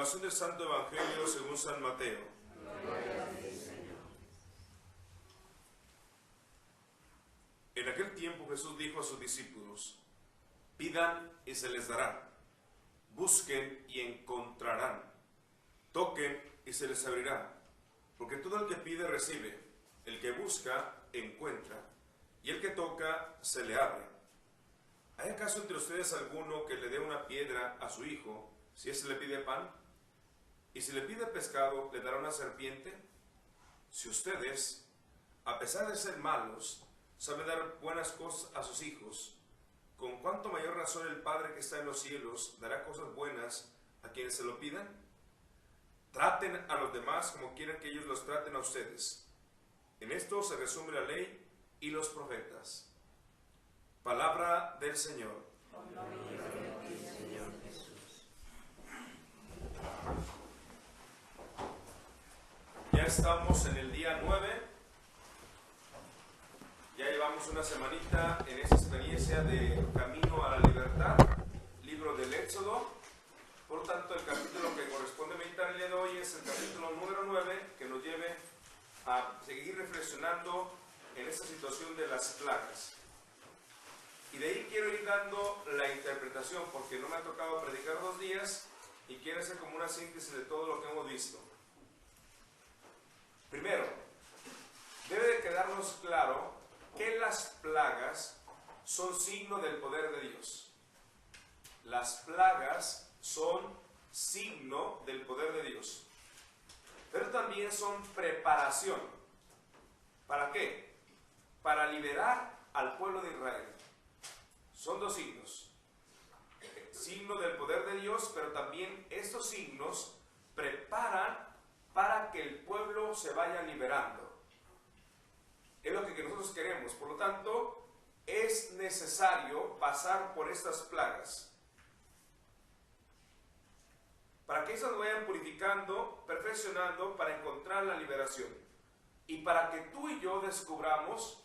Proclamación del Santo Evangelio según San Mateo. En aquel tiempo Jesús dijo a sus discípulos: pidan y se les dará, busquen y encontrarán, toquen y se les abrirá, porque todo el que pide recibe, el que busca encuentra, y el que toca se le abre. ¿Hay acaso entre ustedes alguno que le dé una piedra a su hijo si éste le pide pan? ¿Y si le pide pescado, le dará una serpiente? Si ustedes, a pesar de ser malos, saben dar buenas cosas a sus hijos, ¿con cuánto mayor razón el Padre que está en los cielos dará cosas buenas a quienes se lo pidan? Traten a los demás como quieren que ellos los traten a ustedes. En esto se resume la ley y los profetas. Palabra del Señor. Ya estamos en el día 9. Ya llevamos una semanita en esta experiencia de Camino a la Libertad, libro del Éxodo. Por lo tanto, el capítulo que corresponde meditar el día de hoy es el capítulo número 9, que nos lleve a seguir reflexionando en esta situación de las plagas. Y de ahí quiero ir dando la interpretación, porque no me ha tocado predicar 2 días y quiero hacer como una síntesis de todo lo que hemos visto. Primero, debe de quedarnos claro que las plagas son signo del poder de Dios. Las plagas son signo del poder de Dios. Pero también son preparación. ¿Para qué? Para liberar al pueblo de Israel. Son 2 signos. Signo del poder de Dios, pero también estos signos preparan para que el pueblo se vaya liberando. Es lo que nosotros queremos. Por lo tanto, es necesario pasar por estas plagas para que esas nos vayan purificando, perfeccionando, para encontrar la liberación. Y para que tú y yo descubramos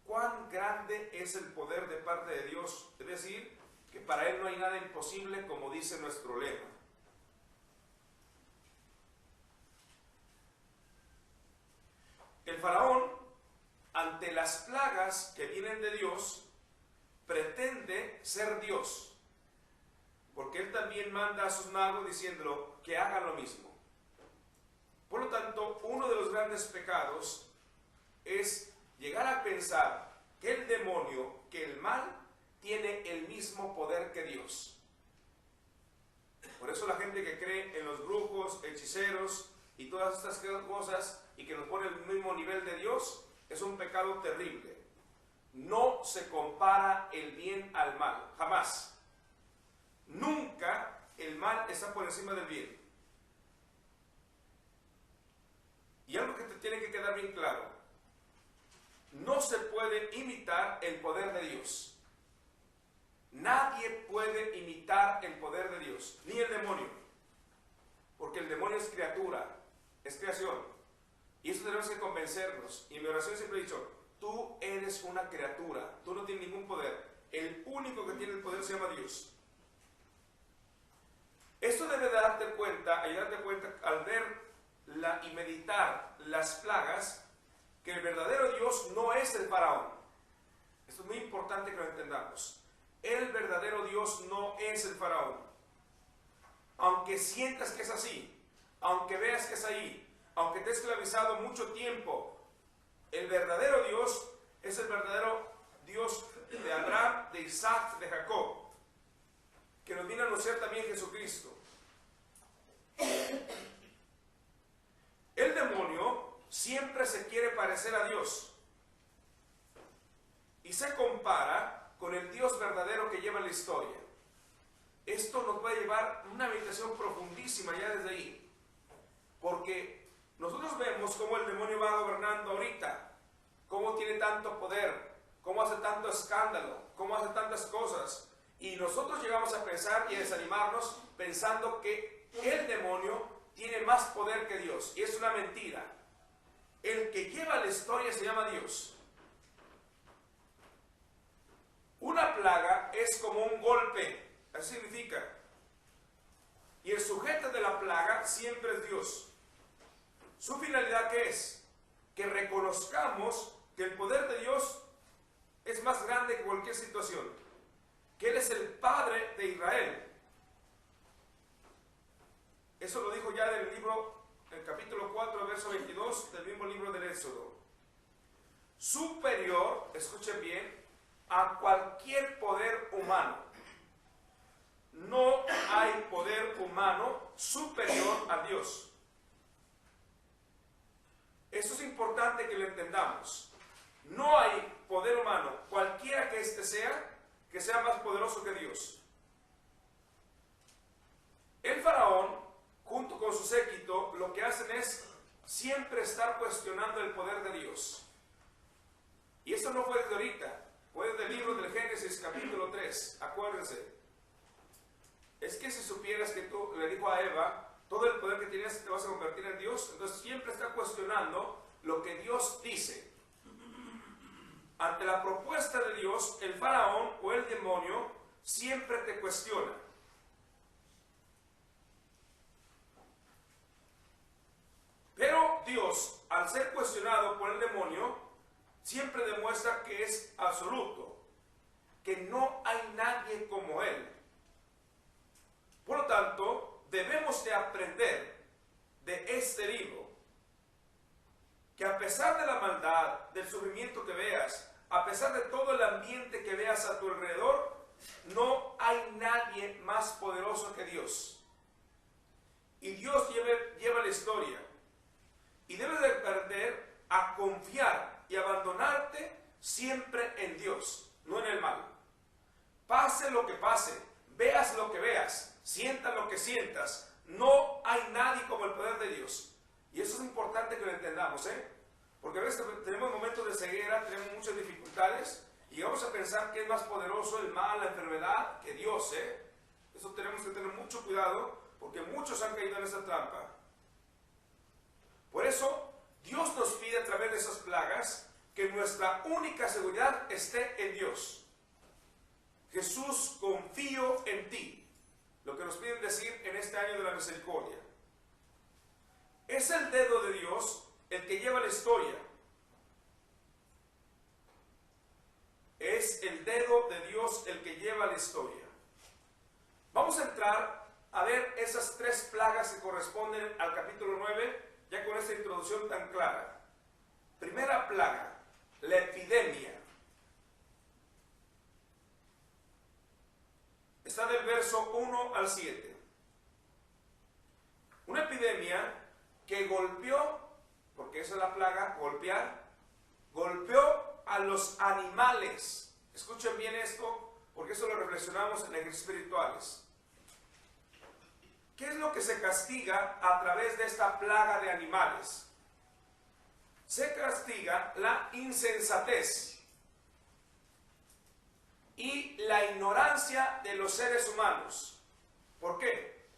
cuán grande es el poder de parte de Dios. Es decir, que para Él no hay nada imposible, como dice nuestro lema. El faraón, ante las plagas que vienen de Dios, pretende ser Dios. Porque Él también manda a sus magos diciéndolo que hagan lo mismo. Por lo tanto, uno de los grandes pecados es llegar a pensar que el demonio, que el mal, tiene el mismo poder que Dios. Por eso la gente que cree en los brujos, hechiceros y todas estas cosas y que nos pone el mismo nivel de Dios, es un pecado terrible. No se compara el bien al mal, jamás. Nunca el mal está por encima del bien. Y algo que te tiene que quedar bien claro: no se puede imitar el poder de Dios. Nadie puede imitar el poder de Dios, ni el demonio. Porque el demonio es criatura, es creación. Y eso tenemos que convencernos. Y en mi oración siempre he dicho: tú eres una criatura, tú no tienes ningún poder. El único que tiene el poder se llama Dios. Esto debe darte cuenta, ayudarte cuenta al ver y meditar las plagas, que el verdadero Dios no es el faraón. Esto es muy importante que lo entendamos. El verdadero Dios no es el faraón. Aunque sientas que es así, aunque veas que es ahí, aunque te he esclavizado mucho tiempo, el verdadero Dios es el verdadero Dios de Abraham, de Isaac, de Jacob, que nos viene a anunciar también Jesucristo. El demonio siempre se quiere parecer a Dios y se compara con el Dios verdadero que lleva la historia. Esto nos va a llevar a una meditación profundísima ya desde ahí, porque nosotros vemos cómo el demonio va gobernando ahorita, cómo tiene tanto poder, cómo hace tanto escándalo, cómo hace tantas cosas, y nosotros llegamos a pensar y a desanimarnos pensando que el demonio tiene más poder que Dios, y es una mentira. El que lleva la historia se llama Dios. Una plaga es como un golpe, así significa. y el sujeto de la plaga siempre es Dios. ¿Su finalidad qué es? Que reconozcamos que el poder de Dios es más grande que cualquier situación, que Él es el Padre de Israel. Eso lo dijo ya del libro, el capítulo 4, verso 22 del mismo libro del Éxodo. Superior, escuchen bien, a cualquier poder humano. No hay poder humano superior a Dios. Eso es importante que lo entendamos. No hay poder humano, cualquiera que éste sea, que sea más poderoso que Dios. El faraón, junto con su séquito, lo que hacen es siempre estar cuestionando el poder de Dios. Y eso no fue desde ahorita, fue desde el libro del Génesis capítulo 3, acuérdense. Es que si supieras que tú, le dijo a Eva, todo el poder que tienes te vas a convertir en Dios, entonces siempre está cuestionando lo que Dios dice. Ante la propuesta de Dios, el faraón o el demonio siempre te cuestiona. Pero Dios, al ser cuestionado por el demonio, siempre demuestra que es absoluto, que no hay nadie como Él. Por lo tanto, debemos de aprender de este libro, que a pesar de la maldad, del sufrimiento que veas, a pesar de todo el ambiente que veas a tu alrededor, no hay nadie más poderoso que Dios. Y Dios lleva la historia. Y debes de aprender a confiar y abandonarte siempre en Dios, no en el mal. Pase lo que pase, veas lo que veas, sientas lo que sientas, no hay nadie como el poder de Dios. Y eso es importante que lo entendamos, porque a veces tenemos momentos de ceguera, tenemos muchas dificultades y vamos a pensar que es más poderoso el mal, la enfermedad, que Dios, Eso tenemos que tener mucho cuidado, porque muchos han caído en esa trampa. Por eso, Dios nos pide a través de esas plagas que nuestra única seguridad esté en Dios. Jesús, confío en ti. Lo que nos piden decir en este año de la misericordia. Es el dedo de Dios el que lleva la historia. Es el dedo de Dios el que lleva la historia. Vamos a entrar a ver esas tres plagas que corresponden al capítulo 9, ya con esta introducción tan clara. Primera plaga, la epidemia. Está del verso 1 al 7. Una epidemia que golpeó, porque esa es la plaga, golpear, golpeó a los animales. Escuchen bien esto, porque eso lo reflexionamos en ejercicios espirituales. ¿Qué es lo que se castiga a través de esta plaga de animales? Se castiga la insensatez y la ignorancia de los seres humanos. ¿Por qué?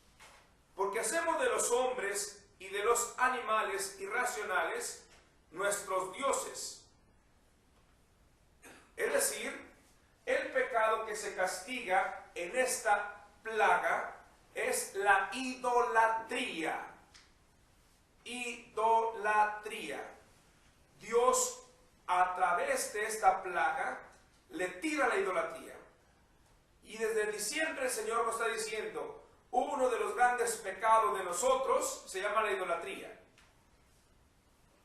Porque hacemos de los hombres y de los animales irracionales nuestros dioses. Es decir, el pecado que se castiga en esta plaga es la idolatría. Idolatría. Dios, a través de esta plaga, le tira la idolatría. Y desde diciembre el Señor nos está diciendo, uno de los grandes pecados de nosotros se llama la idolatría.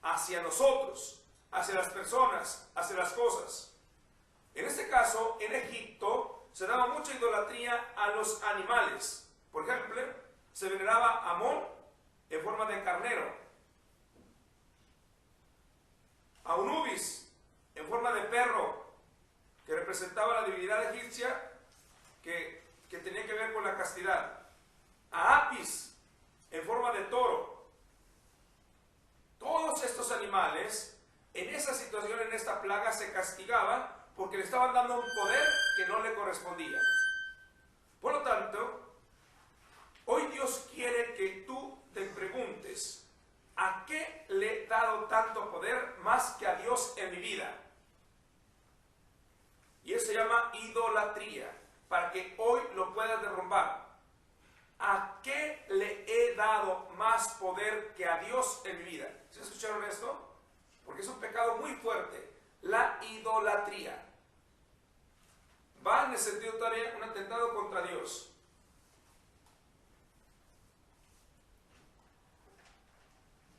Hacia nosotros, hacia las personas, hacia las cosas. En este caso, en Egipto, se daba mucha idolatría a los animales. Por ejemplo, se veneraba a Amón en forma de carnero, a Anubis en forma de perro, que representaba la divinidad egipcia que tenía que ver con la castidad, a Apis en forma de toro. Todos estos animales, en esa situación, en esta plaga, se castigaban porque le estaban dando un poder que no le correspondía. Por lo tanto, hoy Dios quiere que tú te preguntes, ¿a qué le he dado tanto poder más que a Dios en mi vida? Y eso se llama idolatría, para que hoy lo puedas derrumbar. ¿A qué en mi vida. ¿Sí escucharon esto? Porque es un pecado muy fuerte. La idolatría. Va en el sentido todavía un atentado contra Dios.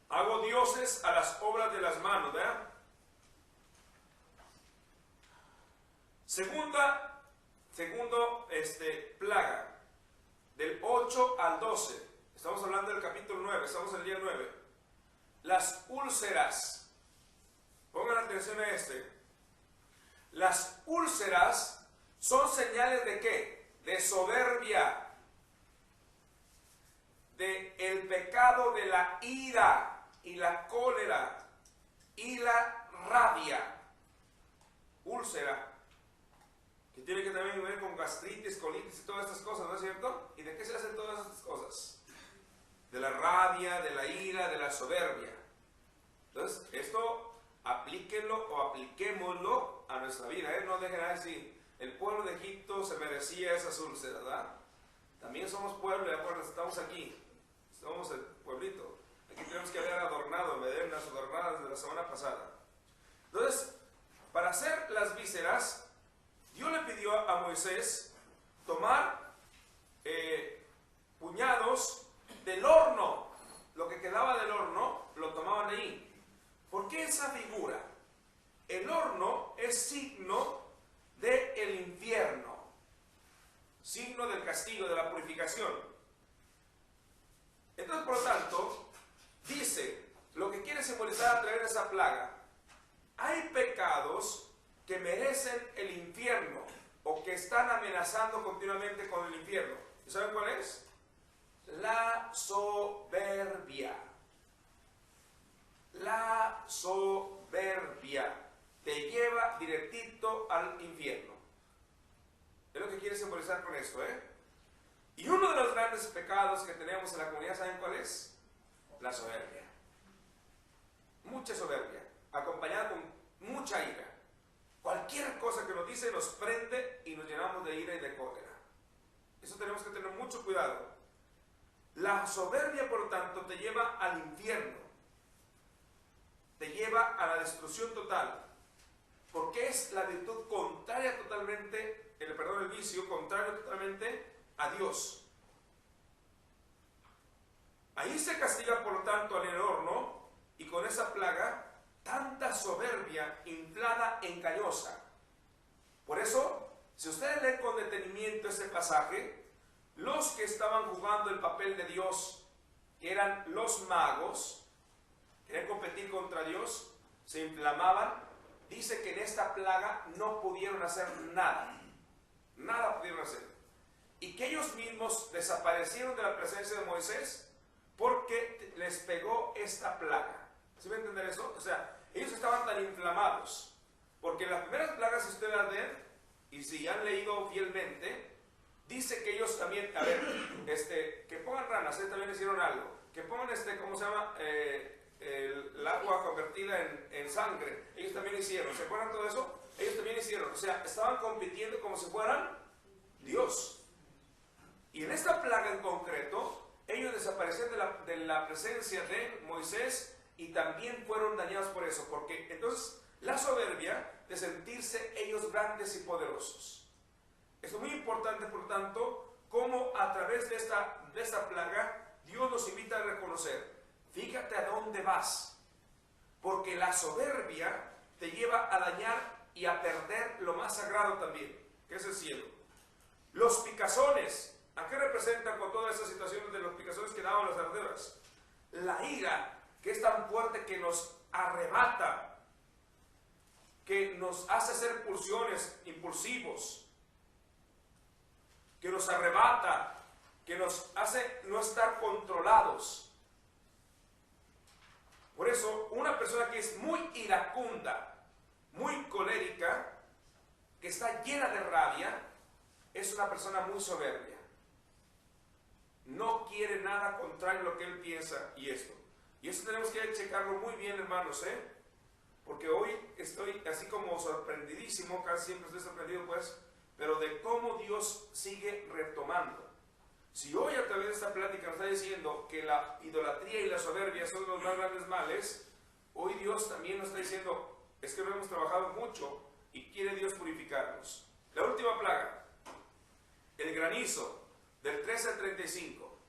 Hago dioses a las obras de las manos, ¿verdad? Segundo plaga, del 8 al 12. Estamos hablando del capítulo 9, estamos en el día 9. Las úlceras. Pongan atención a Las úlceras son señales de ¿qué? De soberbia. De el pecado de la ira y la cólera y la rabia. Úlcera, que tiene que también ver con gastritis, colitis y todas estas cosas, ¿no es cierto? ¿Y de qué se hacen todas estas cosas? De la rabia, de la ira, de la soberbia. Entonces, esto aplíquenlo o apliquémoslo a nuestra vida, ¿eh? No dejen así. El pueblo de Egipto se merecía esas úlceras, ¿verdad? También somos pueblo, ya cuando estamos aquí, somos el pueblito. Aquí tenemos que haber adornado, me deben las adornadas de la semana pasada. Entonces, para hacer las vísceras, Dios le pidió a Moisés tomar puñados del horno. Lo que quedaba del horno, lo tomaban ahí. ¿Por qué esa figura? El horno es signo del infierno, signo del castigo, de la purificación. Entonces, por lo tanto, dice, lo que quiere simbolizar a través de esa plaga, hay pecados que merecen el infierno o que están amenazando continuamente con el infierno. ¿Y saben cuál es? La soberbia. La soberbia te lleva directito al infierno. Es lo que quiere simbolizar con esto, ¿eh? Y uno de los grandes pecados que tenemos en la comunidad, ¿saben cuál es? La soberbia. Mucha soberbia, acompañada con mucha ira. Cualquier cosa que nos dice nos prende y nos llenamos de ira y de cólera. Eso tenemos que tener mucho cuidado. La soberbia, por lo tanto, te lleva al infierno. Te lleva a la destrucción total. Porque es la virtud contraria totalmente, el vicio contrario totalmente a Dios. Ahí se castiga, por lo tanto, al horno y con esa plaga, tanta soberbia inflada, engañosa. Por eso, si ustedes leen con detenimiento ese pasaje, los que estaban jugando el papel de Dios, que eran los magos, querían competir contra Dios, se inflamaban. Dice que en esta plaga no pudieron hacer nada. Nada pudieron hacer. Y que ellos mismos desaparecieron de la presencia de Moisés porque les pegó esta plaga. ¿Sí me entienden eso? O sea, ellos estaban tan inflamados. Porque en las primeras plagas, si ustedes las ven, y si han leído fielmente, dice que ellos también, a ver, que pongan ranas, también hicieron algo. Que pongan, ¿cómo se llama? El agua convertida en sangre. Ellos también hicieron. ¿Se acuerdan todo eso? Ellos también hicieron. O sea, estaban compitiendo como si fueran Dios. Y en esta plaga en concreto, ellos desaparecieron de la presencia de Moisés y también fueron dañados por eso. Porque entonces la soberbia de sentirse ellos grandes y poderosos. Esto es muy importante, por lo tanto, cómo a través de esta plaga Dios nos invita a reconocer. Fíjate a dónde vas, porque la soberbia te lleva a dañar y a perder lo más sagrado también, que es el cielo. Los picazones, ¿a qué representan con todas esas situaciones de los picazones que daban las arderas? La ira, que es tan fuerte que nos arrebata, que nos hace ser impulsivos, que nos arrebata, que nos hace no estar controlados. Por eso, una persona que es muy iracunda, muy colérica, que está llena de rabia, es una persona muy soberbia. No quiere nada contrario a lo que él piensa y esto. Y eso tenemos que checarlo muy bien, hermanos, porque hoy estoy así como sorprendidísimo, casi siempre estoy sorprendido, pues, pero de cómo Dios sigue retomando. Si hoy a través de esta plática nos está diciendo que la idolatría y la soberbia son los más grandes males, hoy Dios también nos está diciendo, es que no hemos trabajado mucho y quiere Dios purificarnos. La última plaga, el granizo, del 13 al 35.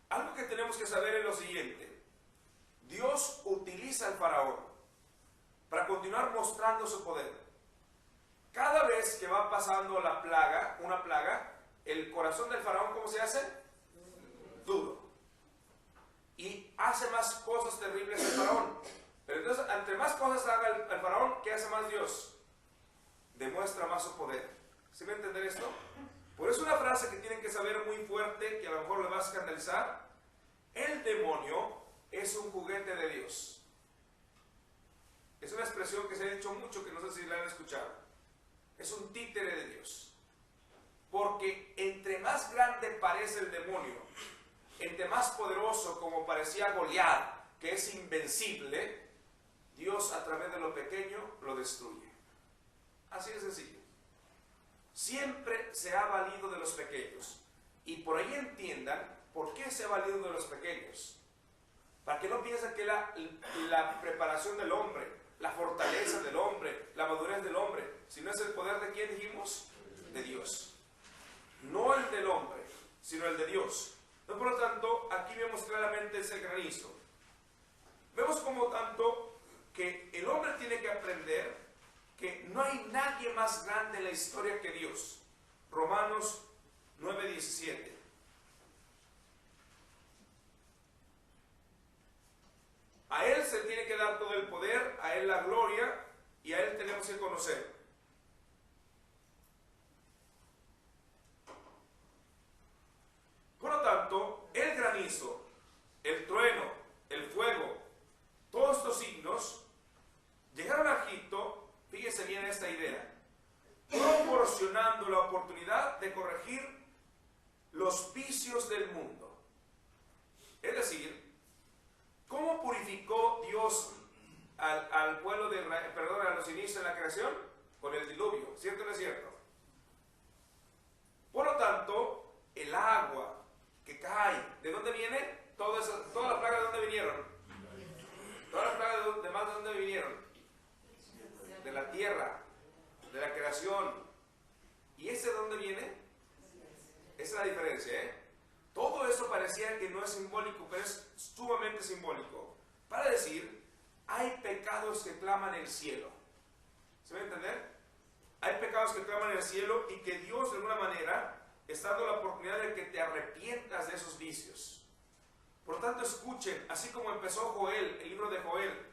Algo que tenemos que saber es lo siguiente: Dios utiliza al faraón para continuar mostrando su poder. Cada vez que va pasando la plaga, una plaga, el corazón del faraón, ¿cómo se hace? Duro. Y hace más cosas terribles el faraón. Pero entonces, entre más cosas haga el faraón, ¿qué hace más Dios? Demuestra más su poder. ¿Sí me entender esto? Por eso una frase que tienen que saber muy fuerte, que a lo mejor le va a escandalizar: el demonio es un juguete de Dios. Es una expresión que se ha dicho mucho, que no sé si la han escuchado. Es un títere de Dios. Porque entre más grande parece el demonio, entre más poderoso, como parecía Goliat, que es invencible, Dios a través de lo pequeño lo destruye. Así de sencillo. Siempre se ha valido de los pequeños. Y por ahí entiendan por qué se ha valido de los pequeños. Para que no piensen que la preparación del hombre, la fortaleza del hombre, la madurez del hombre, si no es el poder de quién dijimos, de Dios. No el del hombre, sino el de Dios. Entonces, por lo tanto, aquí vemos claramente ese granizo. Vemos como tanto que el hombre tiene que aprender que no hay nadie más grande en la historia que Dios. Romanos 9:17. A Él se tiene que dar todo el poder, a Él la gloria, y a Él tenemos que conocer. Por lo tanto, el granizo, el trueno, el fuego, todos estos signos llegaron a Egipto, fíjese bien esta idea, proporcionando la oportunidad de corregir los vicios del mundo. Es decir, ¿cómo purificó Dios al pueblo de Israel, a los inicios de la creación? Con el diluvio, ¿cierto o no es cierto? Por lo tanto, el agua que cae, ¿de dónde viene? Todas las plagas, ¿de dónde vinieron? Todas las plagas, ¿de dónde vinieron? De la tierra, de la creación. ¿Y ese de dónde viene? Esa es la diferencia, ¿eh? Todo eso parecía que no es simbólico, pero es sumamente simbólico. Para decir, hay pecados que claman el cielo. ¿Se va a entender? Hay pecados que claman el cielo y que Dios de alguna manera está dando la oportunidad de que te arrepientas de esos vicios. Por lo tanto, escuchen, así como empezó Joel, el libro de Joel,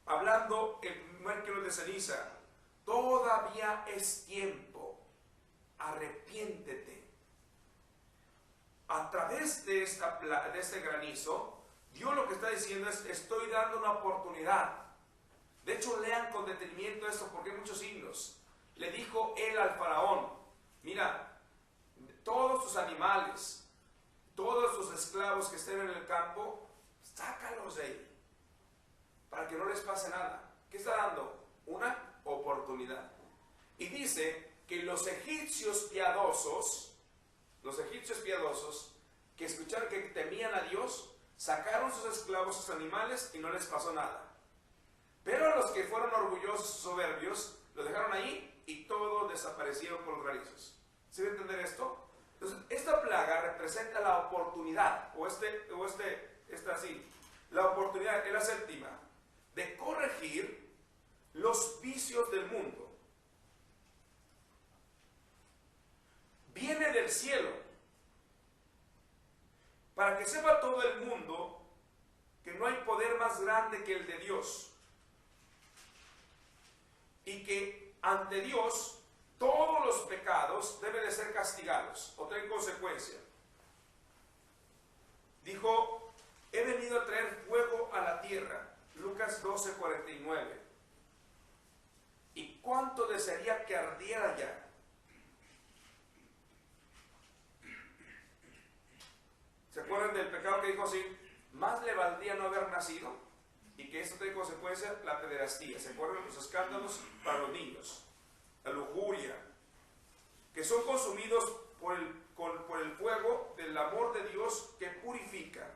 hablando el miércoles de ceniza, todavía es tiempo, arrepiéntete. A través de este granizo, Dios lo que está diciendo es: estoy dando una oportunidad. De hecho, lean con detenimiento esto porque hay muchos signos. Le dijo él al faraón: mira, todos tus animales, todos tus esclavos que estén en el campo, sácalos de ahí, para que no les pase nada. ¿Qué está dando? Una oportunidad. Y dice que los egipcios piadosos, que escucharon, que temían a Dios, sacaron sus esclavos, sus animales, y no les pasó nada. Pero a los que fueron orgullosos, soberbios, los dejaron ahí y todos desaparecieron por los granizos. ¿Sí va a entender esto? Entonces, esta plaga representa la oportunidad, la oportunidad, es la séptima, de corregir los vicios del mundo. Viene del cielo, para que sepa todo el mundo que no hay poder más grande que el de Dios, y que ante Dios todos los pecados deben de ser castigados o traen consecuencia. Dijo: he venido a traer fuego a la tierra, Lucas 12:49. ¿Y cuánto desearía que ardiera ya? ¿Se acuerdan del pecado que dijo así? Más le valdría no haber nacido, y que esto trae consecuencia, la pederastía. ¿Se acuerdan los escándalos para los niños? La lujuria, que son consumidos por el fuego del amor de Dios que purifica.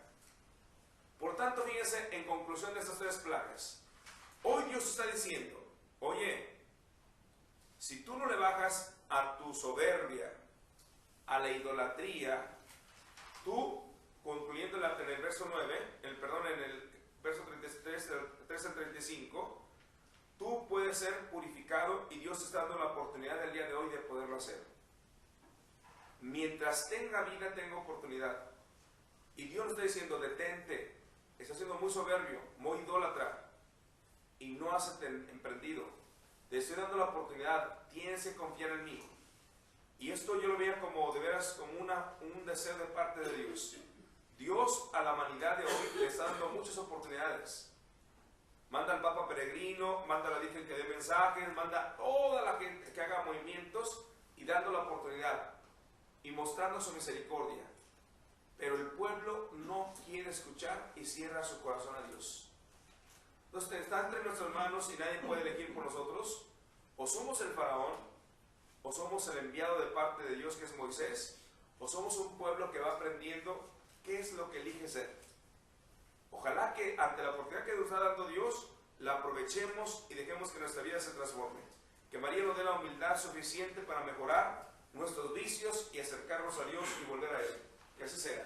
Por tanto, fíjense en conclusión de estas 3 plagas. Hoy Dios está diciendo, oye, si tú no le bajas a tu soberbia, a la idolatría, tú, concluyendo en el verso 9, en el verso 3 al 35, tú puedes ser purificado y Dios te está dando la oportunidad del día de hoy de poderlo hacer. Mientras tenga vida, tenga oportunidad. Y Dios nos está diciendo, detente, estás siendo muy soberbio, muy idólatra, y no has emprendido. Te estoy dando la oportunidad, tienes que confiar en mí. Y esto yo lo veía como, de veras, como un deseo de parte de Dios. Dios a la humanidad de hoy le está dando muchas oportunidades. Manda al Papa peregrino, manda a la Virgen que dé mensajes, manda a toda la gente que haga movimientos y dando la oportunidad y mostrando su misericordia. Pero el pueblo no quiere escuchar y cierra su corazón a Dios. Entonces está entre nuestras manos y nadie puede elegir por nosotros. O somos el faraón, o somos el enviado de parte de Dios que es Moisés, o somos un pueblo que va aprendiendo qué es lo que elige ser. Ojalá que ante la oportunidad que nos está dando Dios, la aprovechemos y dejemos que nuestra vida se transforme. Que María nos dé la humildad suficiente para mejorar nuestros vicios y acercarnos a Dios y volver a Él. Que así sea.